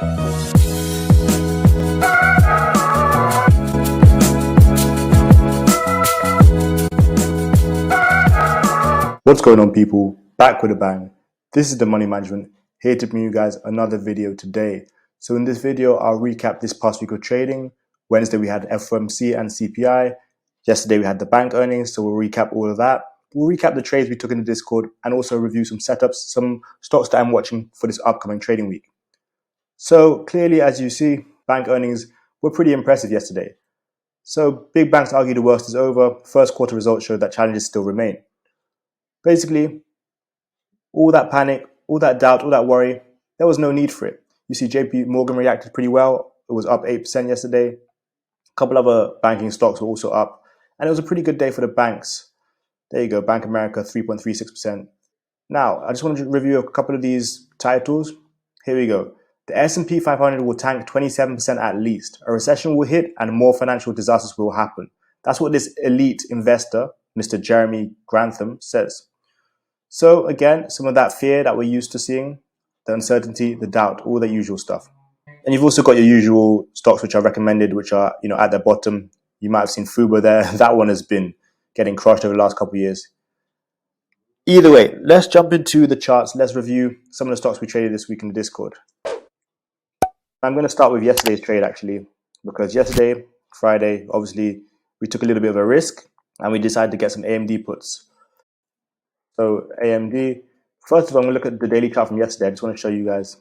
What's going on, people? Back with a bang. This is the Money Management, here to bring you guys another video today. So in this video, I'll recap this past week of trading. Wednesday we had FOMC and CPI. Yesterday we had the bank earnings, so we'll recap all of that. We'll recap the trades we took in the Discord and also review some setups, some stocks that I'm watching for this upcoming trading week. So clearly, as you see, bank earnings were pretty impressive yesterday. So big banks argue the worst is over. First quarter results showed that challenges still remain. Basically, all that panic, all that doubt, all that worry, there was no need for it. You see JP Morgan reacted pretty well. It was up 8% yesterday. A couple other banking stocks were also up. And it was a pretty good day for the banks. There you go, Bank of America, 3.36%. Now, I just want to review a couple of these titles. Here we go. The S&P 500 will tank 27% at least. A recession will hit and more financial disasters will happen. That's what this elite investor, Mr. Jeremy Grantham, says. So again, some of that fear that we're used to seeing, the uncertainty, the doubt, all the usual stuff. And you've also got your usual stocks which are recommended, which are, at the bottom. You might have seen Fubo there. That one has been getting crushed over the last couple of years. Either way, let's jump into the charts. Let's review some of the stocks we traded this week in the Discord. I'm going to start with yesterday's trade actually, because yesterday, Friday, obviously we took a little bit of a risk and we decided to get some AMD puts. So AMD, first of all, I'm going to look at the daily chart from yesterday. I just want to show you guys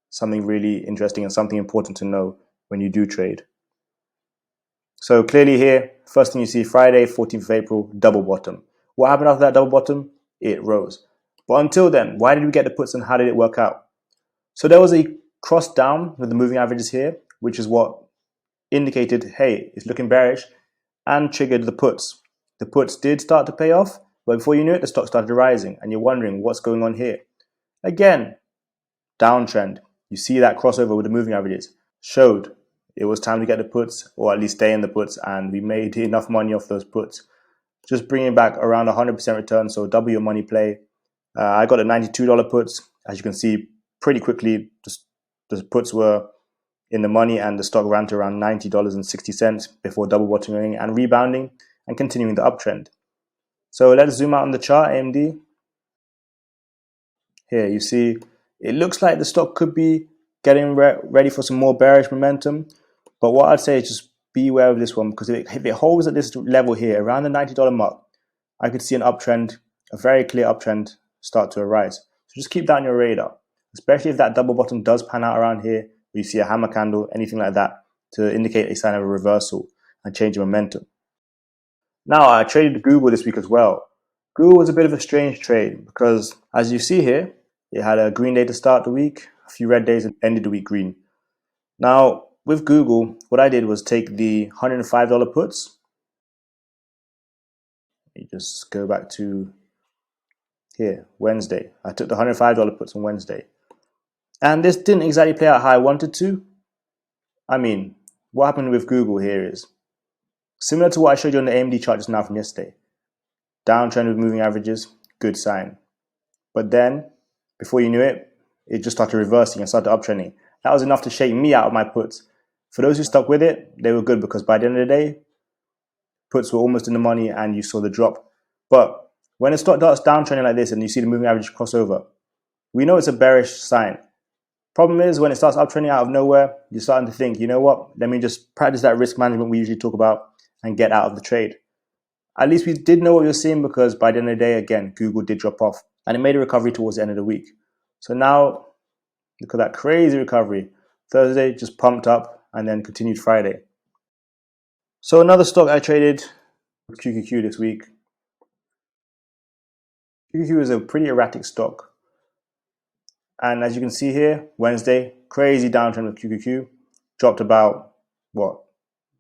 something really interesting and something important to know when you do trade. So clearly here, first thing you see, Friday, 14th of April, double bottom. What happened after that double bottom? It rose. But until then, why did we get the puts and how did it work out? So there was a cross down with the moving averages here, which is what indicated, hey, it's looking bearish, and triggered the puts. The puts did start to pay off. But before you knew it, the stock started rising and you're wondering what's going on here. Again, downtrend. You see that crossover with the moving averages. Showed it was time to get the puts, or at least stay in the puts, and we made enough money off those puts. Just bringing back around 100% return, so double your money play. I got a $92 puts. As you can see, pretty quickly, the puts were in the money and the stock ran to around $90.60 before double bottoming and rebounding and continuing the uptrend. So let's zoom out on the chart, AMD. Here you see, it looks like the stock could be getting ready for some more bearish momentum. But what I'd say is just be aware of this one, because if it holds at this level here, around the $90 mark, I could see an uptrend, a very clear uptrend start to arise. So just keep that on your radar, especially if that double bottom does pan out around here, where you see a hammer candle, anything like that, to indicate a sign of a reversal and change of momentum. Now, I traded Google this week as well. Google was a bit of a strange trade because, as you see here, it had a green day to start the week, a few red days, and ended the week green. Now, with Google, what I did was take the $105 puts. You just go back to here, Wednesday. I took the $105 puts on Wednesday. And this didn't exactly play out how I wanted to. I mean, what happened with Google here is similar to what I showed you on the AMD chart just now from yesterday. Downtrend with moving averages, good sign. But then, before you knew it, it just started reversing and started uptrending. That was enough to shake me out of my puts. For those who stuck with it, they were good because by the end of the day, puts were almost in the money and you saw the drop. But when it starts downtrending like this and you see the moving average crossover, we know it's a bearish sign. Problem is, when it starts uptrending out of nowhere, you're starting to think, you know what, let me just practice that risk management we usually talk about and get out of the trade. At least we did know what we were seeing, because by the end of the day, again, Google did drop off and it made a recovery towards the end of the week. So now, look at that crazy recovery. Thursday just pumped up and then continued Friday. So another stock I traded was QQQ this week. QQQ is a pretty erratic stock. And as you can see here, Wednesday, crazy downtrend with QQQ. Dropped about, $6 or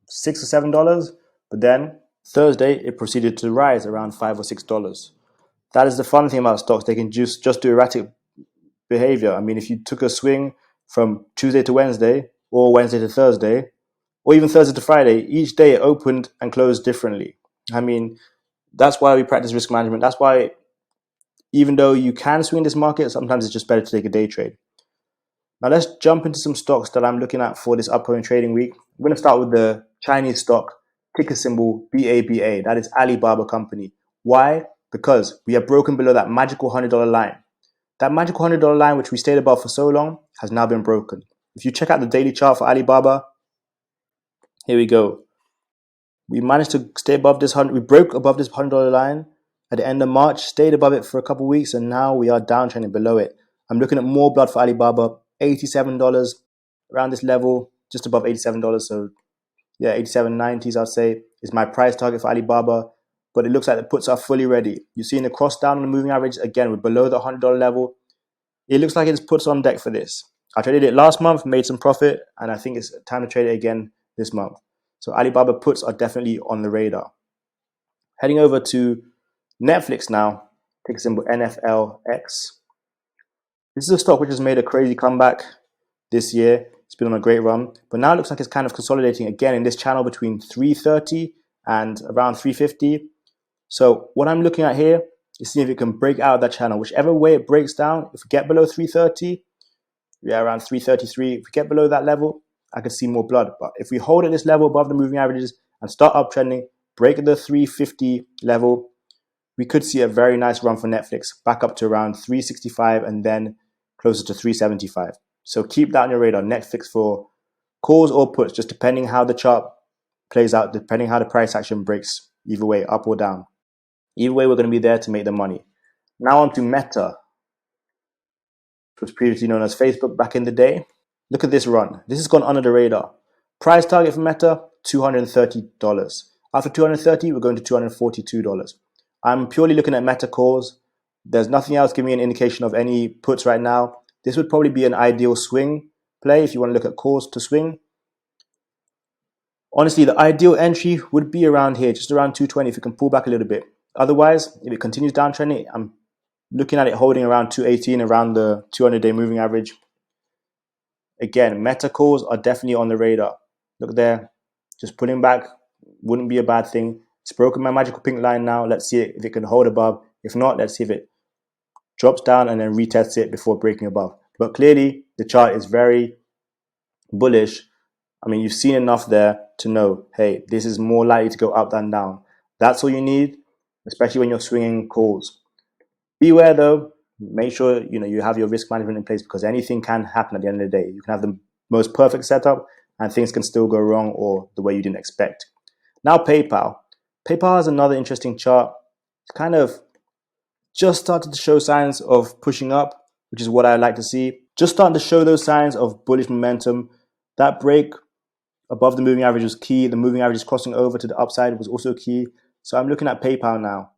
$7? But then Thursday, it proceeded to rise around $5 or $6. That is the fun thing about stocks. They can just do erratic behavior. I mean, if you took a swing from Tuesday to Wednesday, or Wednesday to Thursday, or even Thursday to Friday, each day it opened and closed differently. I mean, that's why we practice risk management. That's why, even though you can swing this market, sometimes it's just better to take a day trade. Now let's jump into some stocks that I'm looking at for this upcoming trading week. I'm going to start with the Chinese stock, ticker symbol BABA. That is Alibaba Company. Why? Because we have broken below that magical $100 line. That magical $100 line, which we stayed above for so long, has now been broken. If you check out the daily chart for Alibaba, here we go. We managed to stay above this $100. We broke above this $100 line at the end of March, stayed above it for a couple of weeks, and now we are downtrending below it. I'm looking at more blood for Alibaba, $87 around this level, just above $87. So yeah, 87.90s I'd say is my price target for Alibaba. But it looks like the puts are fully ready. You're seeing the cross down on the moving average again. We're below the $100 level. It looks like it's puts on deck for this. I traded it last month, made some profit, and I think it's time to trade it again this month. So Alibaba puts are definitely on the radar. Heading over to Netflix now, ticker symbol NFLX. This is a stock which has made a crazy comeback this year. It's been on a great run, but now it looks like it's kind of consolidating again in this channel between 330 and around 350. So what I'm looking at here is seeing if it can break out of that channel. Whichever way it breaks down, if we get below 330, around 333, if we get below that level, I could see more blood. But if we hold at this level above the moving averages and start uptrending, break the 350 level, we could see a very nice run for Netflix, back up to around 365 and then closer to 375. So keep that on your radar, Netflix for calls or puts, just depending how the chart plays out, depending how the price action breaks, either way, up or down. Either way, we're going to be there to make the money. Now on to Meta, which was previously known as Facebook back in the day. Look at this run. This has gone under the radar. Price target for Meta, $230. After $230, we're going to $242. I'm purely looking at Meta calls. There's nothing else giving me an indication of any puts right now. This would probably be an ideal swing play if you want to look at calls to swing. Honestly, the ideal entry would be around here, just around 220 if you can pull back a little bit. Otherwise, if it continues downtrending, I'm looking at it holding around 218, around the 200-day moving average. Again, Meta calls are definitely on the radar. Look there, just pulling back wouldn't be a bad thing. It's broken my magical pink line now. Let's see if it can hold above. If not, let's see if it drops down and then retests it before breaking above. But clearly, the chart is very bullish. I mean, you've seen enough there to know, hey, this is more likely to go up than down. That's all you need, especially when you're swinging calls. Beware though, make sure you have your risk management in place because anything can happen at the end of the day. You can have the most perfect setup and things can still go wrong or the way you didn't expect. Now PayPal. PayPal has another interesting chart. It's kind of just started to show signs of pushing up, which is what I like to see. Just starting to show those signs of bullish momentum. That break above the moving average was key. The moving average crossing over to the upside was also key. So I'm looking at PayPal now.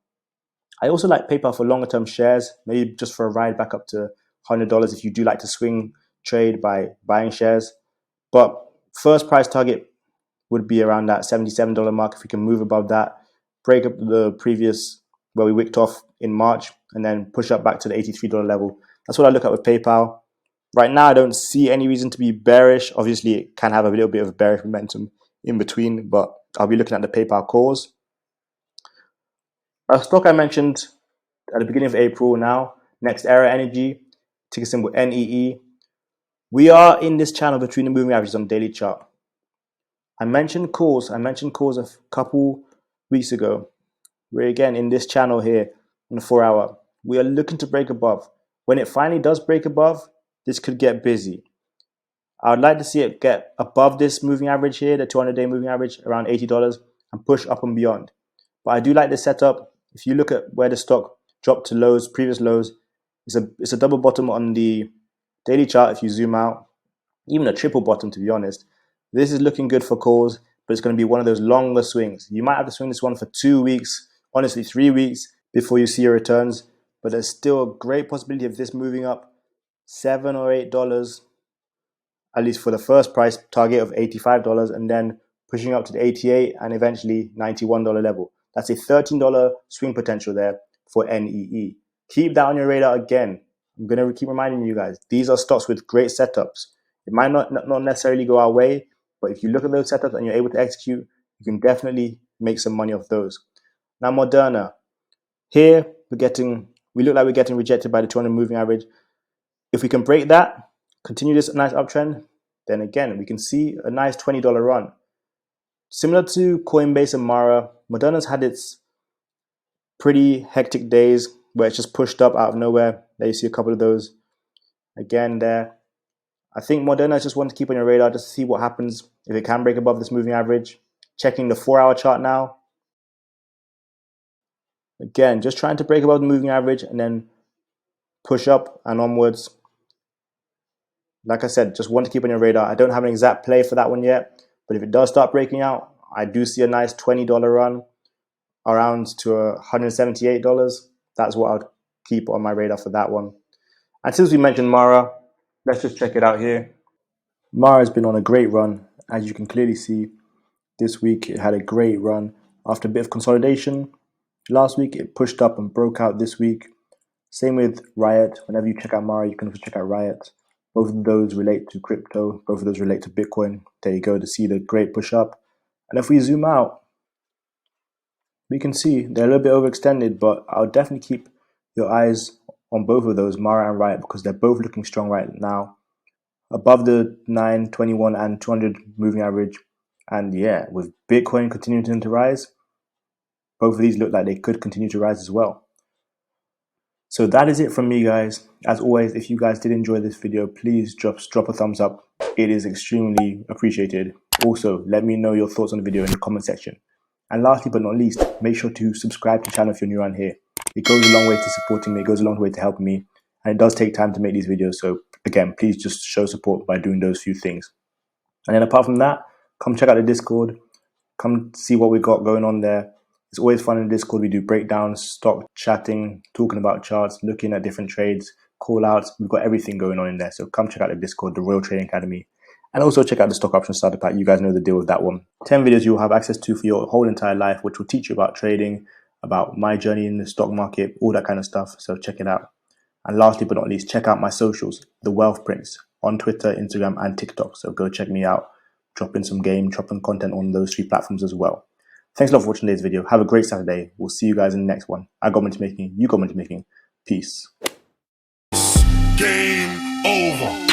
I also like PayPal for longer term shares, maybe just for a ride back up to $100 if you do like to swing trade by buying shares. But first price target would be around that $77 mark. If we can move above that, break up the previous where we wicked off in March and then push up back to the $83 level. That's what I look at with PayPal. Right now, I don't see any reason to be bearish. Obviously, it can have a little bit of bearish momentum in between, but I'll be looking at the PayPal calls. A stock I mentioned at the beginning of April now, Next Era Energy, ticker symbol NEE. We are in this channel between the moving averages on daily chart. I mentioned calls a couple weeks ago. We're again in this channel here on the 4 hour. We are looking to break above. When it finally does break above, this could get busy. I would like to see it get above this moving average here, the 200-day moving average, around $80, and push up and beyond. But I do like this setup. If you look at where the stock dropped to lows, previous lows, it's a double bottom on the daily chart if you zoom out, even a triple bottom to be honest. This is looking good for calls, but it's going to be one of those longer swings. You might have to swing this one for 2 weeks, honestly 3 weeks before you see your returns, but there's still a great possibility of this moving up $7 or $8, at least for the first price target of $85 and then pushing up to the $88 and eventually $91 level. That's a $13 swing potential there for NEE. Keep that on your radar again. I'm going to keep reminding you guys, these are stocks with great setups. It might not necessarily go our way, but if you look at those setups and you're able to execute, you can definitely make some money off those. Now Moderna. Here, we look like we're getting rejected by the 200 moving average. If we can break that, continue this nice uptrend, then again, we can see a nice $20 run. Similar to Coinbase and Mara, Moderna's had its pretty hectic days where it's just pushed up out of nowhere. There you see a couple of those again there. I think Moderna is just one to keep on your radar just to see what happens if it can break above this moving average. Checking the 4-hour chart now. Again, just trying to break above the moving average and then push up and onwards. Like I said, just one to keep on your radar. I don't have an exact play for that one yet, but if it does start breaking out, I do see a nice $20 run around to $178. That's what I'll keep on my radar for that one. And since we mentioned Mara, let's just check it out here. Mara has been on a great run. As you can clearly see, this week it had a great run after a bit of consolidation. Last week it pushed up and broke out this week. Same with RIOT. Whenever you check out Mara, you can also check out RIOT. Both of those relate to crypto. Both of those relate to Bitcoin. There you go to see the great push up. And if we zoom out, we can see they're a little bit overextended, but I'll definitely keep your eyes on both of those, Mara and RIOT, because they're both looking strong right now. Above the 9, 21, and 200 moving average. And yeah, with Bitcoin continuing to rise, both of these look like they could continue to rise as well. So that is it from me, guys. As always, if you guys did enjoy this video, please drop a thumbs up. It is extremely appreciated. Also, let me know your thoughts on the video in the comment section. And lastly but not least, make sure to subscribe to the channel if you're new around here. It goes a long way to supporting me. It goes a long way to helping me. And it does take time to make these videos. So again, please just show support by doing those few things. And then apart from that, come check out the Discord. Come see what we got going on there. It's always fun in the Discord. We do breakdowns, stock chatting, talking about charts, looking at different trades, call outs. We've got everything going on in there. So come check out the Discord, the Royal Trading Academy. And also check out the Stock Option Starter Pack. You guys know the deal with that one. 10 videos you'll have access to for your whole entire life, which will teach you about trading, about my journey in the stock market, all that kind of stuff. So check it out. And lastly but not least, check out my socials, The Wealth Prince, on Twitter, Instagram, and TikTok. So go check me out. Drop in some game, drop in content on those 3 platforms as well. Thanks a lot for watching today's video. Have a great Saturday. We'll see you guys in the next one. I got money making, you got money making. Peace. Game over.